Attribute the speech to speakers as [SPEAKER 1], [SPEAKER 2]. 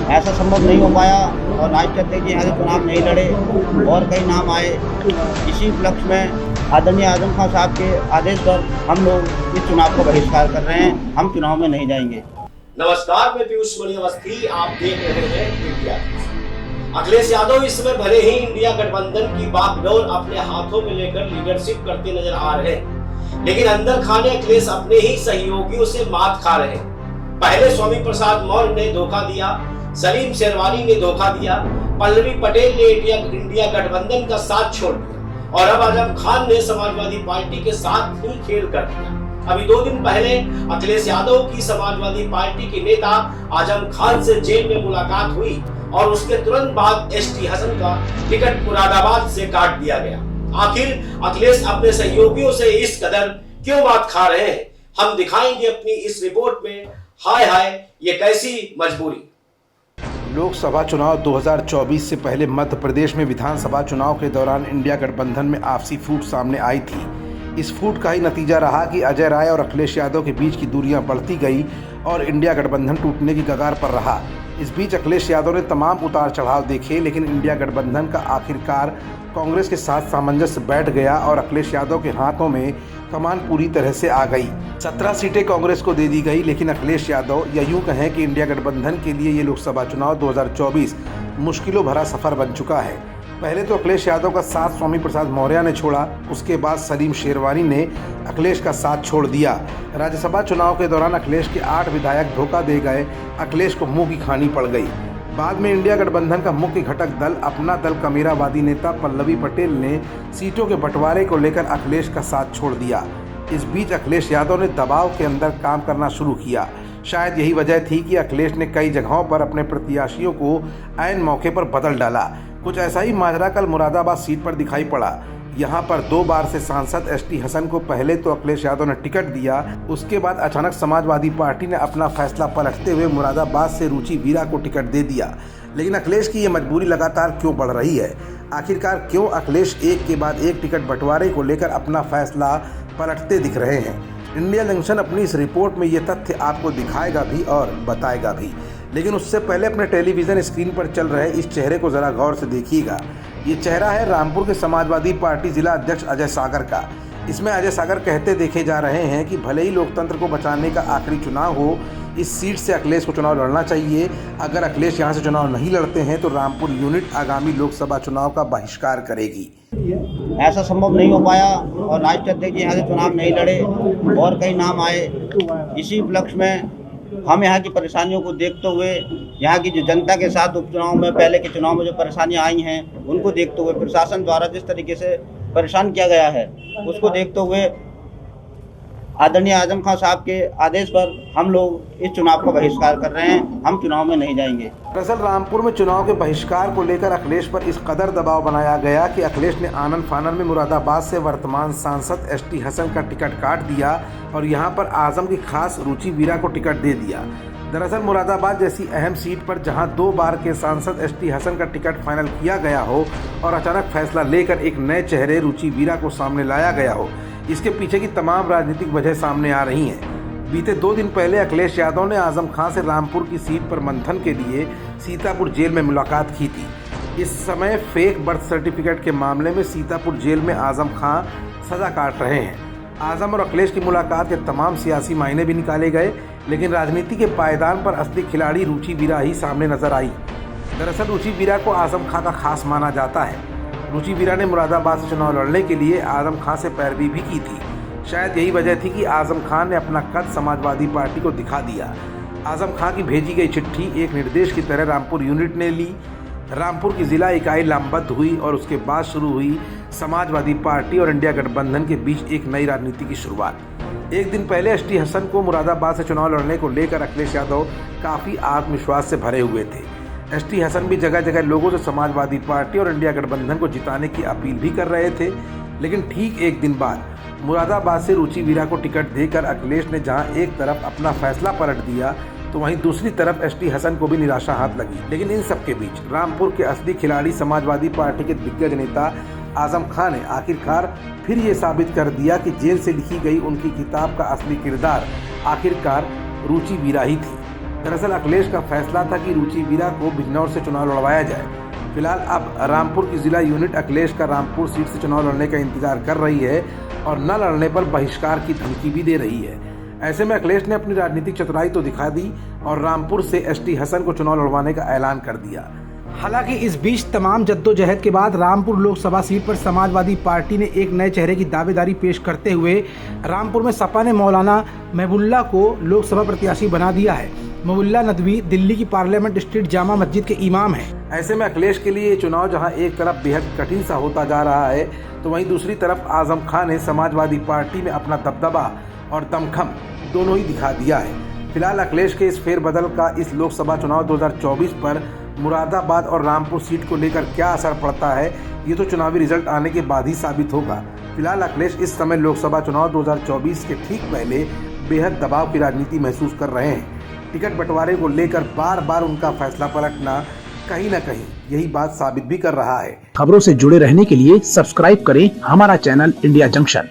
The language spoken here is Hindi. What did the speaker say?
[SPEAKER 1] ऐसा संभव नहीं हो पाया और राज चलते कि यहाँ से चुनाव नहीं लड़े और कई नाम आए। इसी उपलक्ष्य में आदरणीय आजम खान साहब के आदेश पर हम लोग इस चुनाव को बहिष्कार कर रहे हैं। हम चुनाव में नहीं जाएंगे।
[SPEAKER 2] नमस्कार, मैं पीयूष मणि अवस्थी, आप देख रहे हैं इंडिया। अखिलेश यादव इस समय भले ही इंडिया गठबंधन की बागडोर अपने हाथों में लेकर लीडरशिप करते नजर आ रहे हैं, लेकिन अंदर खाने अखिलेश अपने ही सहयोगियों से मात खा रहे हैं। पहले स्वामी प्रसाद मौर्य ने धोखा दिया, सलीम शेरवानी ने धोखा दिया, पल्लवी पटेल ने इंडिया गठबंधन का साथ छोड़ दिया और अब आजम खान ने समाजवादी पार्टी के साथ ही खेल कर दिया। अभी 2 दिन पहले अखिलेश यादव की समाजवादी पार्टी के नेता आजम खान से जेल में मुलाकात हुई और उसके तुरंत बाद एसटी हसन का टिकट मुरादाबाद से काट दिया गया। आखिर अखिलेश अपने सहयोगियों से इस कदर क्यों मात खा रहे हैं, हम दिखाएंगे अपनी इस रिपोर्ट में। हाय हाय, ये कैसी मजबूरी।
[SPEAKER 3] लोकसभा चुनाव 2024 से पहले मध्य प्रदेश में विधानसभा चुनाव के दौरान इंडिया गठबंधन में आपसी फूट सामने आई थी। इस फूट का ही नतीजा रहा कि अजय राय और अखिलेश यादव के बीच की दूरियां बढ़ती गई और इंडिया गठबंधन टूटने की कगार पर रहा। इस बीच अखिलेश यादव ने तमाम उतार चढ़ाव देखे, लेकिन इंडिया गठबंधन का आखिरकार कांग्रेस के साथ सामंजस्य बैठ गया और अखिलेश यादव के हाथों में कमान पूरी तरह से आ गई। 17 सीटें कांग्रेस को दे दी गई, लेकिन अखिलेश यादव या यूं कहें कि इंडिया गठबंधन के लिए ये लोकसभा चुनाव 2024 मुश्किलों भरा सफर बन चुका है। पहले तो अखिलेश यादव का साथ स्वामी प्रसाद मौर्य ने छोड़ा, उसके बाद सलीम शेरवानी ने अखिलेश का साथ छोड़ दिया। राज्यसभा चुनाव के दौरान अखिलेश के 8 विधायक धोखा दे गए, अखिलेश को मुंह की खानी पड़ गई। बाद में इंडिया गठबंधन का मुख्य घटक दल अपना दल कमेरावादी नेता पल्लवी पटेल ने सीटों के बंटवारे को लेकर अखिलेश का साथ छोड़ दिया। इस बीच अखिलेश यादव ने दबाव के अंदर काम करना शुरू किया। शायद यही वजह थी कि अखिलेश ने कई जगहों पर अपने प्रत्याशियों को ऐन मौके पर बदल डाला। कुछ ऐसा ही माजरा कल मुरादाबाद सीट पर दिखाई पड़ा। यहाँ पर 2 बार से सांसद एसटी हसन को पहले तो अखिलेश यादव ने टिकट दिया, उसके बाद अचानक समाजवादी पार्टी ने अपना फैसला पलटते हुए मुरादाबाद से रुचि वीरा को टिकट दे दिया। लेकिन अखिलेश की ये मजबूरी लगातार क्यों बढ़ रही है? आखिरकार क्यों अखिलेश एक के बाद एक टिकट बंटवारे को लेकर अपना फैसला पलटते दिख रहे हैं? इंडिया जंक्शन अपनी इस रिपोर्ट में ये तथ्य आपको दिखाएगा भी और बताएगा भी, लेकिन उससे पहले अपने टेलीविज़न स्क्रीन पर चल रहे इस चेहरे को ज़रा गौर से देखिएगा। ये चेहरा है रामपुर के समाजवादी पार्टी जिला अध्यक्ष अजय सागर का। इसमें अजय सागर कहते देखे जा रहे हैं कि भले ही लोकतंत्र को बचाने का आखिरी चुनाव हो, इस सीट से अखिलेश को चुनाव लड़ना चाहिए। अगर अखिलेश यहाँ से चुनाव नहीं लड़ते हैं तो रामपुर यूनिट आगामी लोकसभा चुनाव का बहिष्कार करेगी।
[SPEAKER 1] ऐसा संभव नहीं हो पाया और राज चलते कि यहाँ से चुनाव नहीं लड़े और कई नाम आए। इसी उपलक्ष्य में हम यहाँ की परेशानियों को देखते हुए, यहाँ की जो जनता के साथ उपचुनाव में पहले के चुनाव में जो परेशानियाँ आई हैं उनको देखते हुए, प्रशासन द्वारा जिस तरीके से परेशान किया गया है उसको देखते हुए आदरणीय आजम खान साहब के आदेश पर हम लोग इस चुनाव का बहिष्कार कर रहे हैं। हम चुनाव में नहीं जाएंगे।
[SPEAKER 3] दरअसल रामपुर में चुनाव के बहिष्कार को लेकर अखिलेश पर इस कदर दबाव बनाया गया कि अखिलेश ने आनन फानन में मुरादाबाद से वर्तमान सांसद एसटी हसन का टिकट काट दिया और यहां पर आजम की खास रुचि वीरा को टिकट दे दिया। दरअसल मुरादाबाद जैसी अहम सीट पर जहां 2 बार के सांसद एसटी हसन का टिकट फाइनल किया गया हो और अचानक फैसला लेकर एक नए चेहरे रुचि वीरा को सामने लाया गया हो, इसके पीछे की तमाम राजनीतिक वजह सामने आ रही हैं। बीते 2 दिन पहले अखिलेश यादव ने आजम खान से रामपुर की सीट पर मंथन के लिए सीतापुर जेल में मुलाकात की थी। इस समय फेक बर्थ सर्टिफिकेट के मामले में सीतापुर जेल में आजम खान सजा काट रहे हैं। आजम और अखिलेश की मुलाकात के तमाम सियासी मायने भी निकाले गए, लेकिन राजनीति के पायदान पर असली खिलाड़ी रुचि वीरा ही सामने नजर आई। दरअसल रुचि वीरा को आजम खान का खास माना जाता है। रुचि वीरा ने मुरादाबाद से चुनाव लड़ने के लिए आजम खान से पैरवी भी की थी। शायद यही वजह थी कि आजम खान ने अपना कद समाजवादी पार्टी को दिखा दिया। आजम खान की भेजी गई चिट्ठी एक निर्देश की तरह रामपुर यूनिट ने ली। रामपुर की जिला इकाई लामबद्ध हुई और उसके बाद शुरू हुई समाजवादी पार्टी और इंडिया गठबंधन के बीच एक नई राजनीति की शुरुआत। एक दिन पहले एसटी हसन को मुरादाबाद से चुनाव लड़ने को लेकर अखिलेश यादव काफ़ी आत्मविश्वास से भरे हुए थे। एसटी हसन भी जगह जगह लोगों से समाजवादी पार्टी और इंडिया गठबंधन को जिताने की अपील भी कर रहे थे। लेकिन ठीक एक दिन बाद मुरादाबाद से रुचि वीरा को टिकट देकर अखिलेश ने जहां एक तरफ अपना फैसला पलट दिया तो वहीं दूसरी तरफ एसटी हसन को भी निराशा हाथ लगी। लेकिन इन सबके बीच रामपुर के असली खिलाड़ी समाजवादी पार्टी के दिग्गज नेता आजम खान ने आखिरकार फिर ये साबित कर दिया कि जेल से लिखी गई उनकी किताब का असली किरदार आखिरकार रुचि वीरा ही थी। दरअसल अखिलेश का फैसला था कि रुचि वीरा को बिजनौर से चुनाव लड़वाया जाए। फिलहाल अब रामपुर की जिला यूनिट अखिलेश का रामपुर सीट से चुनाव लड़ने का इंतजार कर रही है और न लड़ने पर बहिष्कार की धमकी भी दे रही है। ऐसे में अखिलेश ने अपनी राजनीतिक चतुराई तो दिखा दी और रामपुर से एसटी हसन को चुनाव लड़वाने का ऐलान कर दिया। हालांकि इस बीच तमाम जद्दोजहद के बाद रामपुर लोकसभा सीट पर समाजवादी पार्टी ने एक नए चेहरे की दावेदारी पेश करते हुए रामपुर में सपा ने मौलाना महबुल्ला को लोकसभा प्रत्याशी बना दिया है। महबुल्ला नदवी दिल्ली की पार्लियामेंट स्ट्रीट जामा मस्जिद के इमाम हैं। ऐसे में अखिलेश के लिए ये चुनाव जहां एक तरफ बेहद कठिन सा होता जा रहा है, तो वहीं दूसरी तरफ आजम खान ने समाजवादी पार्टी में अपना दबदबा और दमखम दोनों ही दिखा दिया है। फिलहाल अखिलेश के इस फेरबदल का इस लोकसभा चुनाव 2024 पर मुरादाबाद और रामपुर सीट को लेकर क्या असर पड़ता है, ये तो चुनावी रिजल्ट आने के बाद ही साबित होगा। फिलहाल अखिलेश इस समय लोकसभा चुनाव 2024 के ठीक पहले बेहद दबाव की राजनीति महसूस कर रहे हैं। टिकट बंटवारे को लेकर बार बार उनका फैसला पलटना कहीं न कहीं यही बात साबित भी कर रहा है।
[SPEAKER 4] खबरों से जुड़े रहने के लिए सब्सक्राइब करें हमारा चैनल इंडिया जंक्शन।